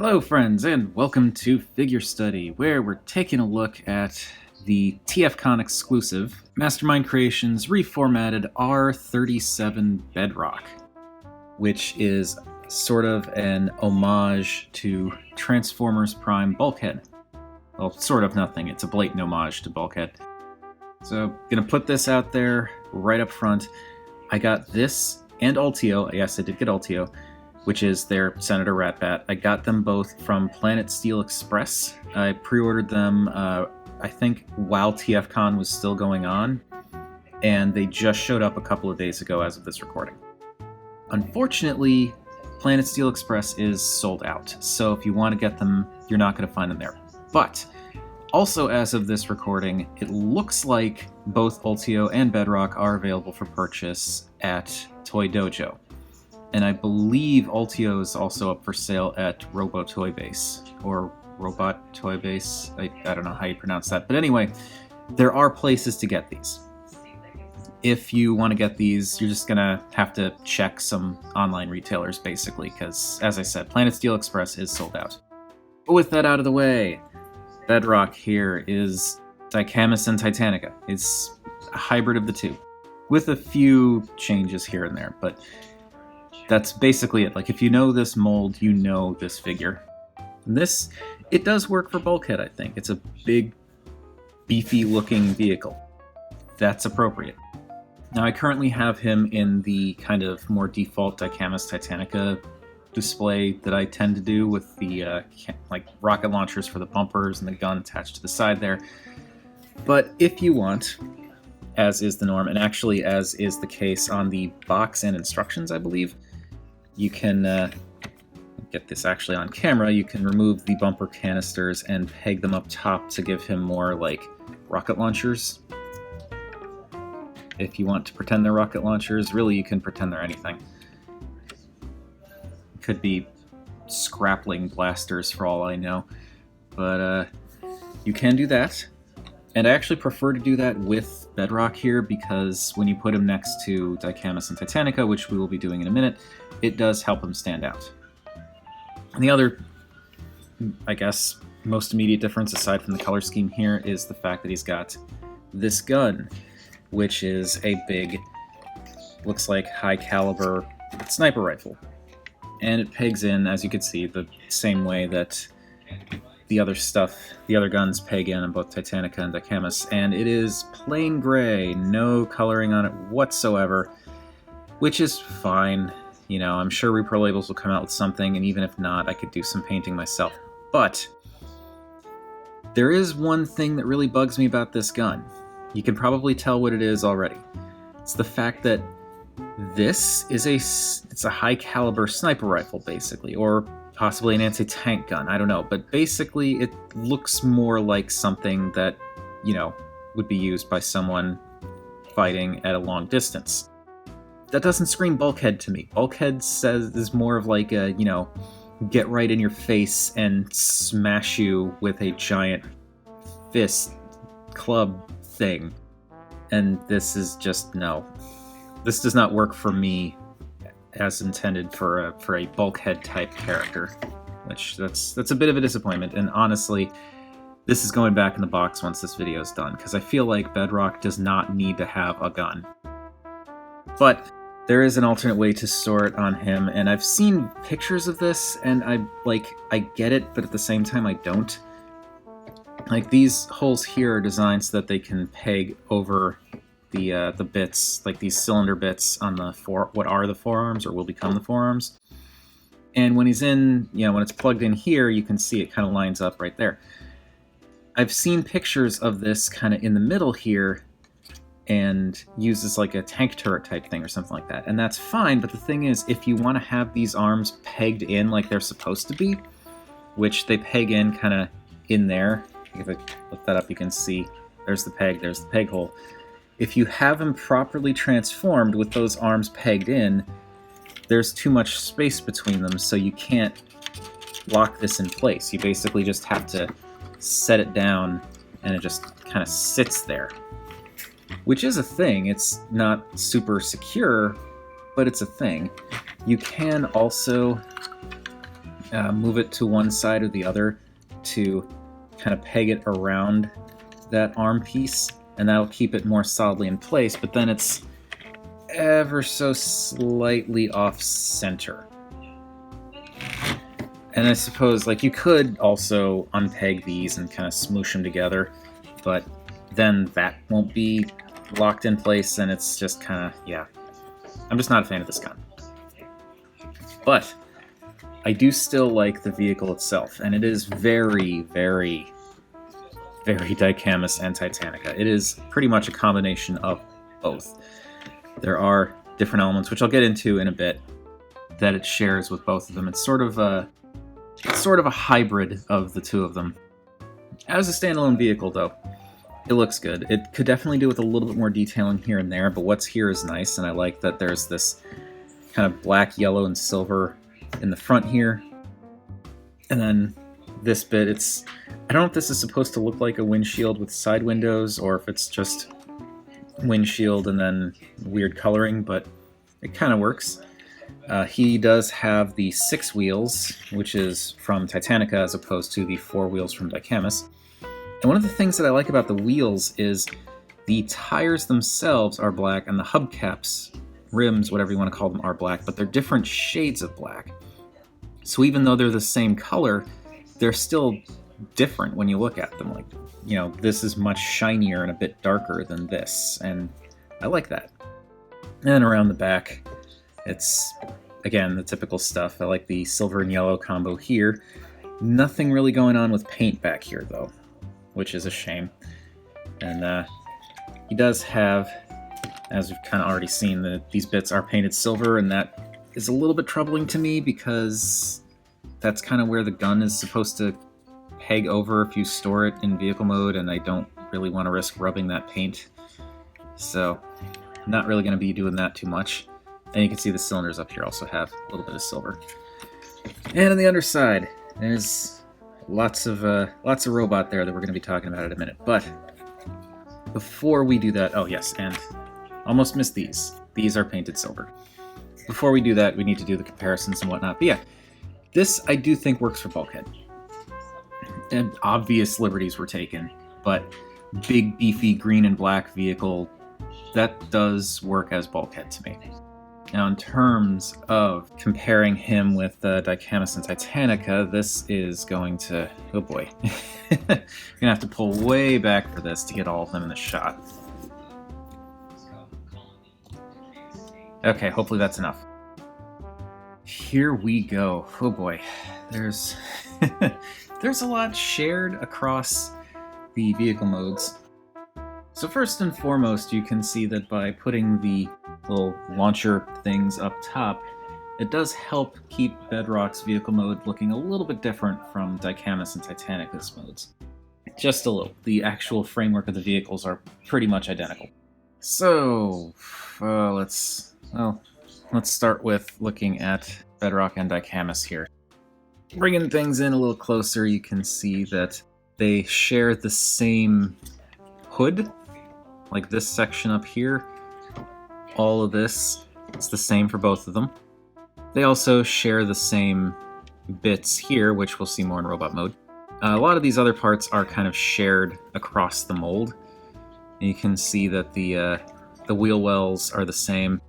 Hello friends, and welcome to Figure Study, where we're taking a look at the TFCon exclusive Mastermind Creations Reformatted R-37 Bedrock, which is sort of an homage to Transformers Prime Bulkhead. Well, sort of nothing, it's a blatant homage to Bulkhead. So, gonna put this out there right up front. I got this and Ultio, yes I did get Ultio, which is their Senator Ratbat. I got them both from Planet Steel Express. I pre-ordered them, I think, while TFCon was still going on, and they just showed up a couple of days ago as of this recording. Unfortunately, Planet Steel Express is sold out, so if you want to get them, you're not going to find them there. But, also as of this recording, it looks like both Ultio and Bedrock are available for purchase at Toy Dojo. And I believe Ultio is also up for sale at Robo Toy Base, or Robot Toy Base. I don't know how you pronounce that. But anyway, there are places to get these. If you want to get these, you're just going to have to check some online retailers, basically, because, as I said, Planet Steel Express is sold out. But with that out of the way, Bedrock here is Dicamus and Titanica. It's a hybrid of the two, with a few changes here and there, but that's basically it. Like, if you know this mold, you know this figure. And this, it does work for Bulkhead, I think. It's a big, beefy-looking vehicle. That's appropriate. Now, I currently have him in the kind of more default Dicamus Titanica display that I tend to do with the, like, rocket launchers for the bumpers and the gun attached to the side there. But if you want, as is the norm, and actually as is the case on the box and instructions, I believe, you can get this actually on camera. You can remove the bumper canisters and peg them up top to give him more like rocket launchers. If you want to pretend they're rocket launchers, really you can pretend they're anything. Could be scrappling blasters for all I know, but you can do that. And I actually prefer to do that with Bedrock here because when you put him next to Dicamus and Titanica, which we will be doing in a minute, it does help him stand out. And the other, I guess, most immediate difference aside from the color scheme here is the fact that he's got this gun, which is a big, looks like high caliber sniper rifle. And it pegs in, as you can see, the same way that the other guns peg in on both Titanica and Dicamus, and it is plain gray, no coloring on it whatsoever, which is fine. You know, I'm sure Repro Labels will come out with something, and even if not, I could do some painting myself. But there is one thing that really bugs me about this gun. You can probably tell what it is already. It's the fact that this is it's a high caliber sniper rifle, basically, or possibly an anti-tank gun, I don't know, but basically it looks more like something that, you know, would be used by someone fighting at a long distance. That doesn't scream Bulkhead to me. Bulkhead is more of like a, you know, get right in your face and smash you with a giant fist club thing. And this is just, no. This does not work for me as intended for a Bulkhead type character, which that's a bit of a disappointment. And honestly, this is going back in the box once this video is done, because I feel like Bedrock does not need to have a gun. But there is an alternate way to store it on him, and I've seen pictures of this, and I get it, but at the same time I don't. Like, these holes here are designed so that they can peg over the bits, like these cylinder bits on the what are the forearms or will become the forearms. And when he's in, you know, when it's plugged in here, you can see it kind of lines up right there. I've seen pictures of this kind of in the middle here and uses like a tank turret type thing or something like that. And that's fine, but the thing is, if you want to have these arms pegged in like they're supposed to be, which they peg in kind of in there, if I lift that up you can see there's the peg hole. If you have them properly transformed with those arms pegged in, there's too much space between them, so you can't lock this in place. You basically just have to set it down, and it just kind of sits there. Which is a thing. It's not super secure, but it's a thing. You can also move it to one side or the other to kind of peg it around that arm piece, and that'll keep it more solidly in place, but then it's ever so slightly off center. And I suppose, like, you could also unpeg these and kind of smoosh them together, but then that won't be locked in place, and it's just kind of, yeah. I'm just not a fan of this gun. But I do still like the vehicle itself, and it is very, very, very Dicamous and Titanica. It is pretty much a combination of both. There are different elements, which I'll get into in a bit, that it shares with both of them. It's sort of a hybrid of the two of them. As a standalone vehicle, though, it looks good. It could definitely do with a little bit more detailing here and there, but what's here is nice, and I like that there's this kind of black, yellow, and silver in the front here. And then this bit, I don't know if this is supposed to look like a windshield with side windows, or if it's just windshield and then weird coloring, but it kind of works. He does have the 6 wheels, which is from Titanica as opposed to the 4 wheels from Dicamous. And one of the things that I like about the wheels is the tires themselves are black, and the hubcaps, rims, whatever you want to call them, are black, but they're different shades of black. So even though they're the same color, they're still different when you look at them. Like, you know, this is much shinier and a bit darker than this, and I like that. And around the back, it's, again, the typical stuff. I like the silver and yellow combo here. Nothing really going on with paint back here, though, which is a shame. And he does have, as we've kind of already seen, that these bits are painted silver, and that is a little bit troubling to me because that's kind of where the gun is supposed to peg over if you store it in vehicle mode, and I don't really want to risk rubbing that paint. So I'm not really going to be doing that too much. And you can see the cylinders up here also have a little bit of silver. And on the underside, there's lots of robot there that we're going to be talking about in a minute. But before we do that, oh yes, and almost missed these. These are painted silver. Before we do that, we need to do the comparisons and whatnot. But yeah, this I do think works for Bulkhead. And obvious liberties were taken, but big, beefy, green and black vehicle, that does work as Bulkhead to me. Now, in terms of comparing him with Dicamous and Titanica, this is going to... oh boy. You're going to have to pull way back for this to get all of them in the shot. Okay, hopefully that's enough. Here we go. Oh boy. There's a lot shared across the vehicle modes. So first and foremost, you can see that by putting the little launcher things up top, it does help keep Bedrock's vehicle mode looking a little bit different from Dicamous and Titanica's modes. Just a little. The actual framework of the vehicles are pretty much identical. So, let's start with looking at Bedrock and Dicamous here. Bringing things in a little closer, you can see that they share the same hood, like this section up here. All of this, it's the same for both of them. They also share the same bits here, which we'll see more in robot mode. A lot of these other parts are kind of shared across the mold. And you can see that the wheel wells are the same.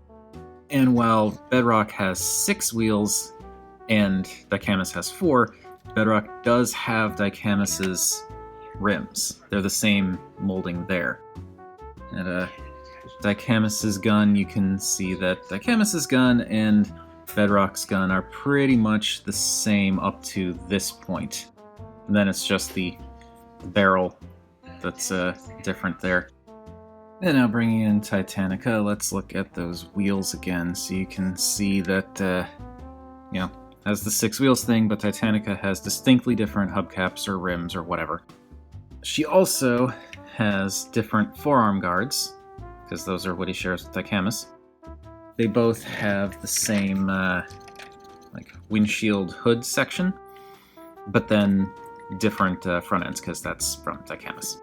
And while Bedrock has 6 wheels and Dicamous has 4, Bedrock does have Dicamous's rims. They're the same molding there. And Dicamous's gun, you can see that Dicamous's gun and Bedrock's gun are pretty much the same up to this point. And then it's just the barrel that's different there. And now bringing in Titanica, let's look at those wheels again. So you can see that, has the 6 wheels thing, but Titanica has distinctly different hubcaps or rims or whatever. She also has different forearm guards, because those are what he shares with Dicamous. They both have the same windshield hood section, but then different front ends, because that's from Dicamous.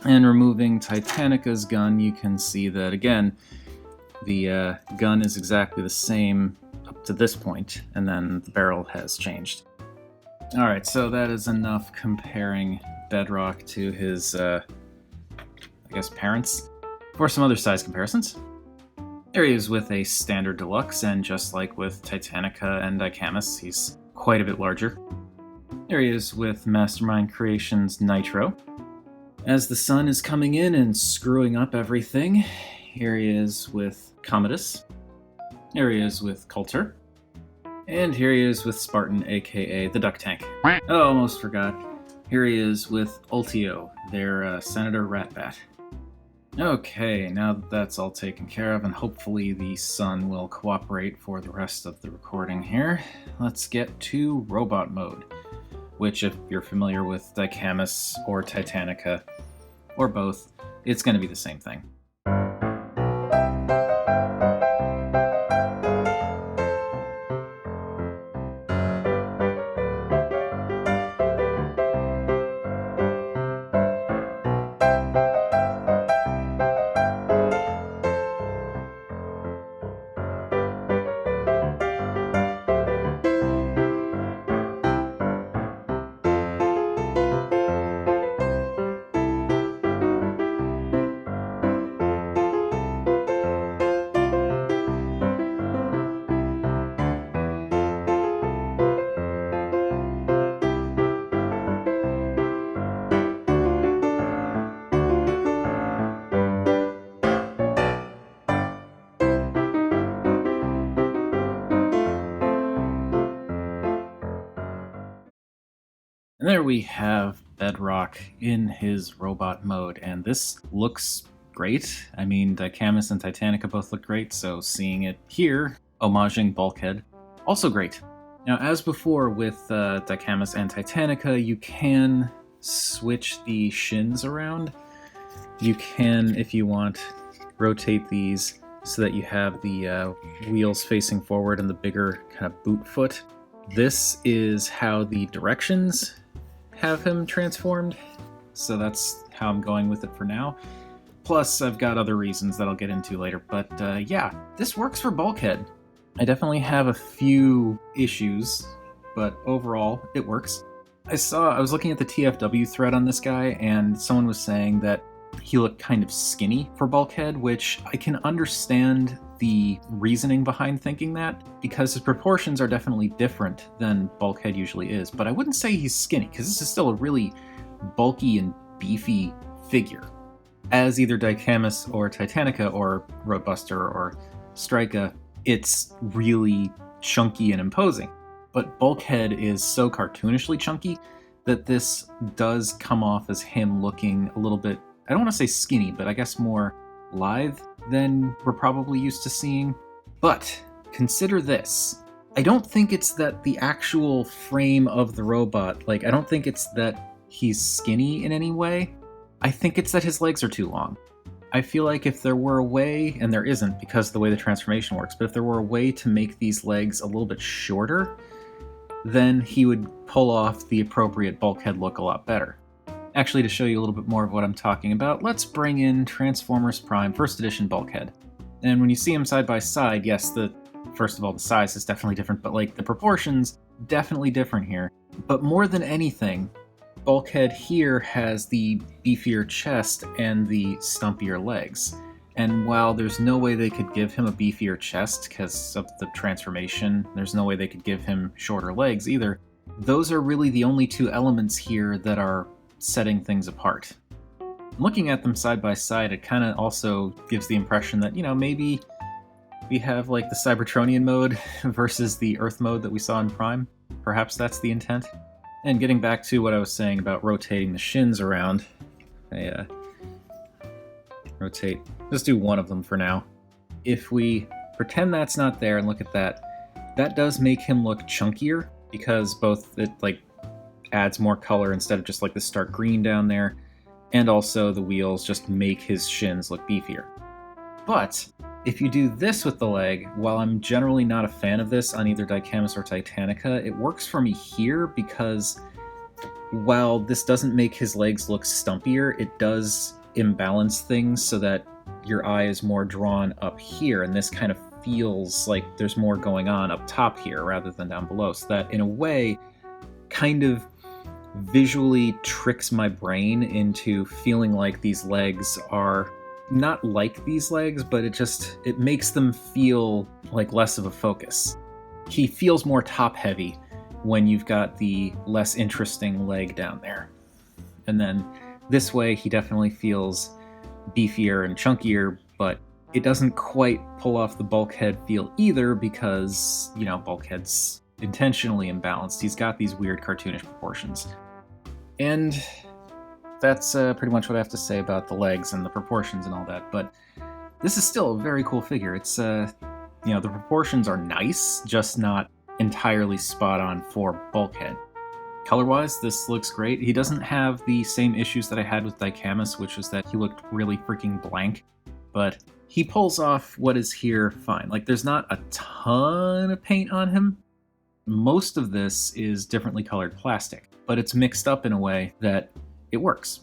And removing Titanica's gun, you can see that, again, the gun is exactly the same up to this point, and then the barrel has changed. Alright, so that is enough comparing Bedrock to his, I guess, parents. For some other size comparisons. There he is with a standard deluxe, and just like with Titanica and Icamus, he's quite a bit larger. There he is with Mastermind Creations Nitro. As the sun is coming in and screwing up everything, here he is with Commodus. Here he is with Coulter. And here he is with Spartan, aka the Duck Tank. Oh, almost forgot. Here he is with Ultio, their Senator Ratbat. Okay, now that that's all taken care of, and hopefully the sun will cooperate for the rest of the recording here, let's get to robot mode, which, if you're familiar with Icamus or Titanica, or both, it's going to be the same thing. And there we have Bedrock in his robot mode, and this looks great. I mean, Icamus and Titanica both look great, so seeing it here, homaging Bulkhead, also great. Now, as before with Icamus and Titanica, you can switch the shins around. You can, if you want, rotate these so that you have the wheels facing forward and the bigger kind of boot foot. This is how the directions have him transformed, so that's how I'm going with it for now. Plus, I've got other reasons that I'll get into later, but yeah, this works for Bulkhead. I definitely have a few issues, but overall, it works. I was looking at the TFW thread on this guy, and someone was saying that he looked kind of skinny for Bulkhead, which I can understand the reasoning behind thinking that, because his proportions are definitely different than Bulkhead usually is, but I wouldn't say he's skinny, because this is still a really bulky and beefy figure. As either Icamus or Titanica or Roadbuster or Strika, it's really chunky and imposing. But Bulkhead is so cartoonishly chunky that this does come off as him looking a little bit, I don't want to say skinny, but I guess more lithe than we're probably used to seeing. But consider this. I don't think it's that the actual frame of the robot, I don't think it's that he's skinny in any way. I think it's that his legs are too long. I feel like if there were a way, and there isn't because of the way the transformation works, but if there were a way to make these legs a little bit shorter, then he would pull off the appropriate Bulkhead look a lot better. Actually, to show you a little bit more of what I'm talking about, let's bring in Transformers Prime First Edition Bulkhead. And when you see him side by side, yes, first of all, the size is definitely different, but the proportions, definitely different here. But more than anything, Bulkhead here has the beefier chest and the stumpier legs. And while there's no way they could give him a beefier chest because of the transformation, there's no way they could give him shorter legs either, those are really the only two elements here that are setting things apart. Looking at them side by side, it kind of also gives the impression that, maybe we have the Cybertronian mode versus the Earth mode that we saw in Prime. Perhaps that's the intent. And getting back to what I was saying about rotating the shins around, rotate, just do one of them for now. If we pretend that's not there and look at that, that does make him look chunkier, because both it adds more color instead of just the stark green down there, and also the wheels just make his shins look beefier. But if you do this with the leg, while I'm generally not a fan of this on either Icamus or Titanica, it works for me here because while this doesn't make his legs look stumpier, it does imbalance things so that your eye is more drawn up here, and this kind of feels like there's more going on up top here rather than down below, so that in a way kind of visually tricks my brain into feeling like these legs are not like these legs, but it makes them feel like less of a focus. He feels more top heavy when you've got the less interesting leg down there. And then this way he definitely feels beefier and chunkier, but it doesn't quite pull off the Bulkhead feel either because, Bulkhead's intentionally imbalanced. He's got these weird cartoonish proportions. And that's pretty much what I have to say about the legs and the proportions and all that, but this is still a very cool figure. It's, the proportions are nice, just not entirely spot on for Bulkhead. Color-wise, this looks great. He doesn't have the same issues that I had with Dicamous, which was that he looked really freaking blank, but he pulls off what is here fine. Like, there's not a ton of paint on him. Most of this is differently colored plastic, but it's mixed up in a way that it works.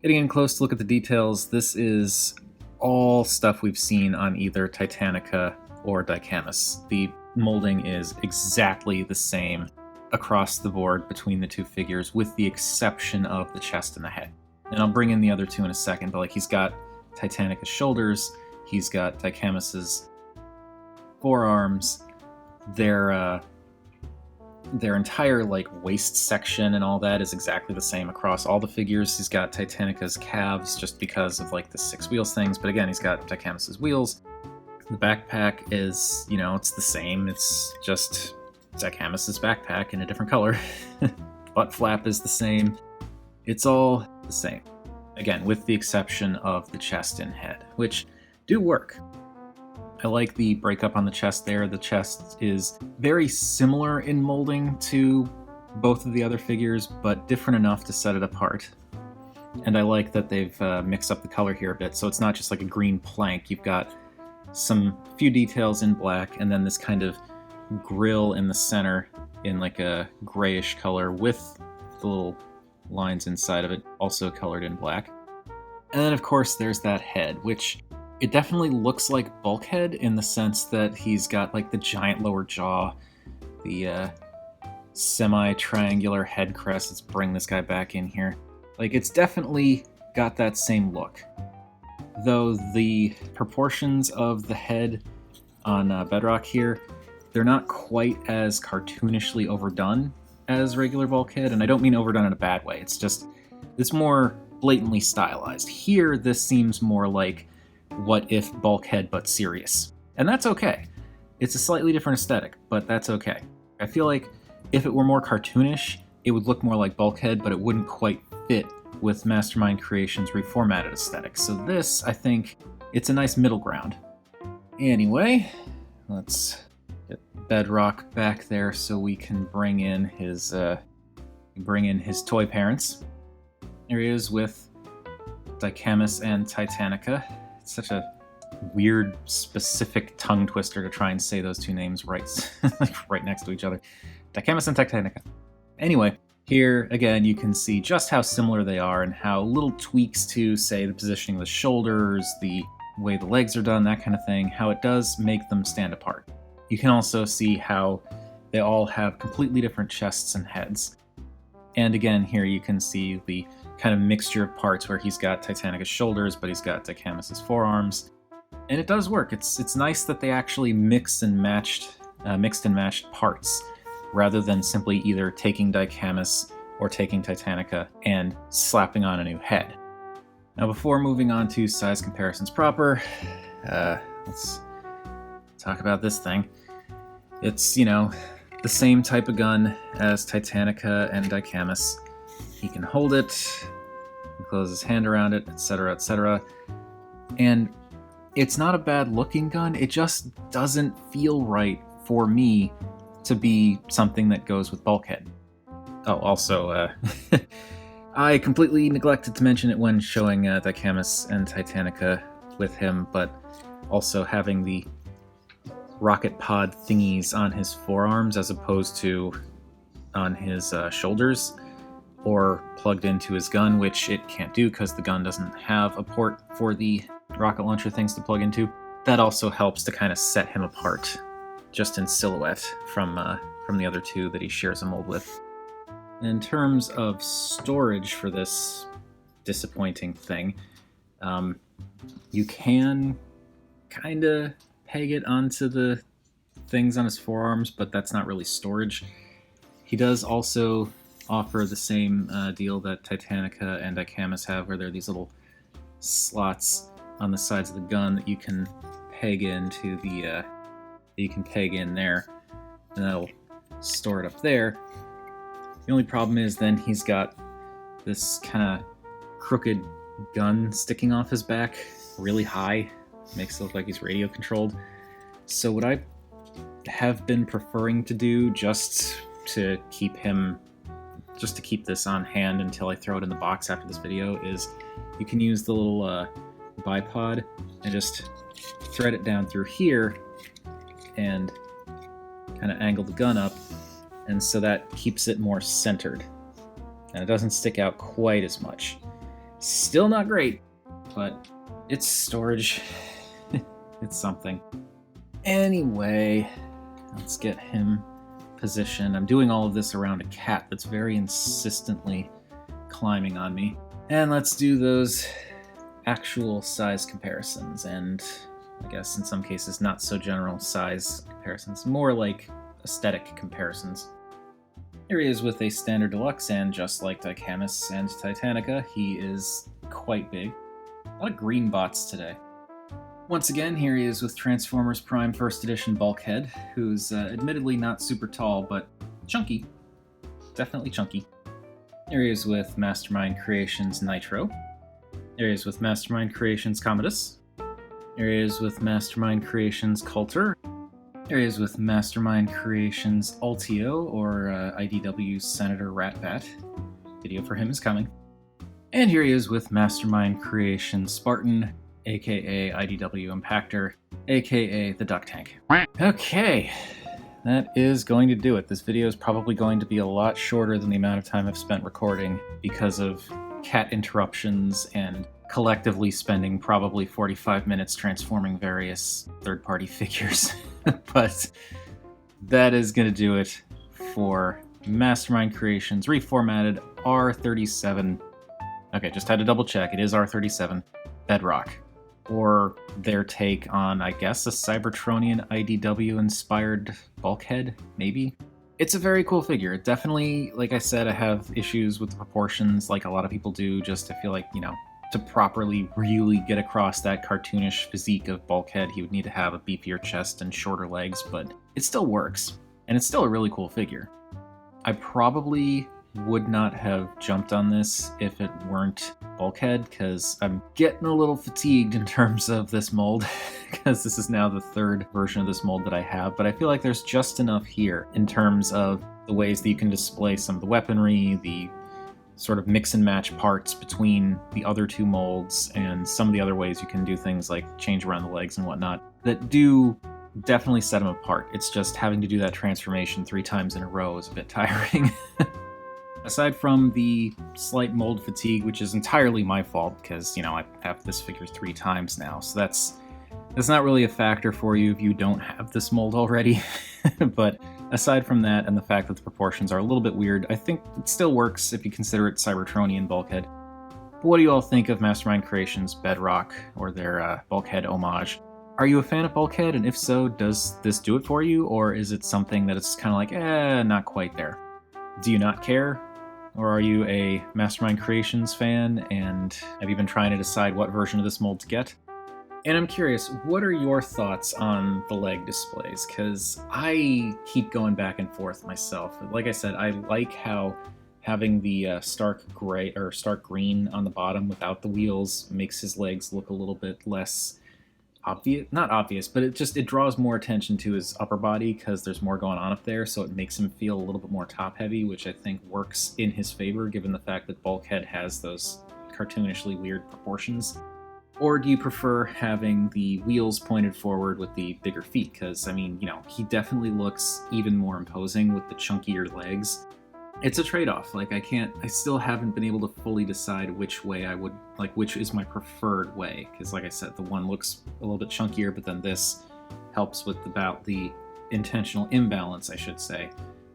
Getting in close to look at the details, this is all stuff we've seen on either Titanica or Dicamous. The molding is exactly the same across the board between the two figures, with the exception of the chest and the head. And I'll bring in the other two in a second, but he's got Titanica's shoulders, he's got Dicamous' forearms, their entire waist section and all that is exactly the same across all the figures. He's got Titanica's calves just because of the 6 wheels things, but again, he's got Dicamous' wheels. The backpack is, it's the same. It's just Dicamous' backpack in a different color. Butt flap is the same. It's all the same. Again, with the exception of the chest and head, which do work. I like the breakup on the chest there. The chest is very similar in molding to both of the other figures, but different enough to set it apart. And I like that they've mixed up the color here a bit, so it's not just like a green plank. You've got some few details in black, and then this kind of grill in the center in a grayish color with the little lines inside of it also colored in black. And then of course there's that head, which it definitely looks like Bulkhead in the sense that he's got the giant lower jaw, the semi-triangular head crest. Let's bring this guy back in here. It's definitely got that same look. Though the proportions of the head on Bedrock here, they're not quite as cartoonishly overdone as regular Bulkhead, and I don't mean overdone in a bad way. It's more blatantly stylized. Here, this seems more like What If Bulkhead but serious. And that's okay. It's a slightly different aesthetic, but that's okay. I feel like if it were more cartoonish, it would look more like Bulkhead, but it wouldn't quite fit with Mastermind Creations' Reformatted aesthetic. So this, I think, it's a nice middle ground. Anyway, let's get Bedrock back there so we can bring in his toy parents. There he is with Dicamous and Titanica. It's such a weird, specific tongue twister to try and say those two names right next to each other. Dicamous and Titanica. Anyway, here, again, you can see just how similar they are and how little tweaks to, say, the positioning of the shoulders, the way the legs are done, that kind of thing, how it does make them stand apart. You can also see how they all have completely different chests and heads. And again, here you can see the kind of mixture of parts where he's got Titanica's shoulders, but he's got Dicamous' forearms. And it does work. It's nice that they actually mixed and matched parts, rather than simply either taking Dicamous or taking Titanica and slapping on a new head. Now, before moving on to size comparisons proper, let's talk about this thing. It's, the same type of gun as Titanica and Dicamous. He can hold it, he can close his hand around it, etc., etc. And it's not a bad looking gun, it just doesn't feel right for me to be something that goes with Bulkhead. Oh, also, I completely neglected to mention it when showing Dicamous and Titanica with him, but also having the rocket pod thingies on his forearms as opposed to on his shoulders, or plugged into his gun, which it can't do because the gun doesn't have a port for the rocket launcher things to plug into. That also helps to kind of set him apart, just in silhouette, from the other two that he shares a mold with. In terms of storage for this disappointing thing, you can kind of peg it onto the things on his forearms, but that's not really storage. He does also offer the same deal that Titanica and Icamus have, where there are these little slots on the sides of the gun that you can peg into the you can peg in there, and that'll store it up there. The only problem is then he's got this kind of crooked gun sticking off his back really high. Makes it look like he's radio controlled. So what I have been preferring to do, just to keep this on hand until I throw it in the box after this video, is you can use the little bipod and just thread it down through here and kind of angle the gun up, and so that keeps it more centered and it doesn't stick out quite as much. Still not great, but it's storage. It's something. Anyway, let's get him positioned. I'm doing all of this around a cat that's very insistently climbing on me. And let's do those actual size comparisons, and I guess in some cases not so general size comparisons, more like aesthetic comparisons. Here he is with a standard deluxe, and just like Icamus and Titanica, he is quite big. A lot of green bots today. Once again, here he is with Transformers Prime First Edition Bulkhead, who's admittedly not super tall, but chunky. Definitely chunky. Here he is with Mastermind Creations Nitro. Here he is with Mastermind Creations Commodus. Here he is with Mastermind Creations Coulter. Here he is with Mastermind Creations Altio, or IDW Senator Ratbat. Video for him is coming. And here he is with Mastermind Creations Spartan, aka IDW Impactor, aka the Duck Tank. Okay, that is going to do it. This video is probably going to be a lot shorter than the amount of time I've spent recording because of cat interruptions and collectively spending probably 45 minutes transforming various third-party figures. But that is going to do it for Mastermind Creations Reformatted R-37. Okay, just had to double check. It is R-37 Bedrock, or their take on, I guess, a Cybertronian IDW-inspired Bulkhead, maybe? It's a very cool figure. It definitely, like I said, I have issues with the proportions, like a lot of people do, just to feel like, to properly really get across that cartoonish physique of Bulkhead, he would need to have a beefier chest and shorter legs, but it still works, and it's still a really cool figure. I probably would not have jumped on this if it weren't Bulkhead, because I'm getting a little fatigued in terms of this mold, because this is now the third version of this mold that I have, but I feel like there's just enough here in terms of the ways that you can display some of the weaponry, the sort of mix and match parts between the other two molds, and some of the other ways you can do things like change around the legs and whatnot, that do definitely set them apart. It's just having to do that transformation 3 times in a row is a bit tiring. Aside from the slight mold fatigue, which is entirely my fault, because, I have this figure 3 times now, so that's not really a factor for you if you don't have this mold already. But aside from that, and the fact that the proportions are a little bit weird, I think it still works if you consider it Cybertronian Bulkhead. But what do you all think of Mastermind Creations Bedrock, or their Bulkhead homage? Are you a fan of Bulkhead, and if so, does this do it for you, or is it something that it's kind of like, not quite there? Do you not care? Or are you a Mastermind Creations fan, and have you been trying to decide what version of this mold to get? And I'm curious, what are your thoughts on the leg displays? Because I keep going back and forth myself. Like I said, I like how having the stark gray or stark green on the bottom without the wheels makes his legs look a little bit less obvious. Not obvious, but it draws more attention to his upper body because there's more going on up there, so it makes him feel a little bit more top heavy, which I think works in his favor given the fact that Bulkhead has those cartoonishly weird proportions. Or do you prefer having the wheels pointed forward with the bigger feet? Because, he definitely looks even more imposing with the chunkier legs. It's a trade-off. I still haven't been able to fully decide which way I would, which is my preferred way. Because, like I said, the one looks a little bit chunkier, but then this helps with the intentional imbalance, I should say,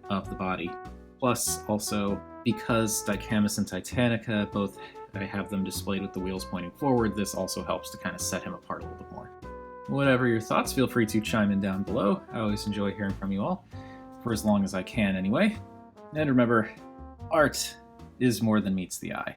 of the body. Plus, also, because Dicamus and Titanica, both I have them displayed with the wheels pointing forward, this also helps to kind of set him apart a little bit more. Whatever your thoughts, feel free to chime in down below. I always enjoy hearing from you all, for as long as I can anyway. And remember, art is more than meets the eye.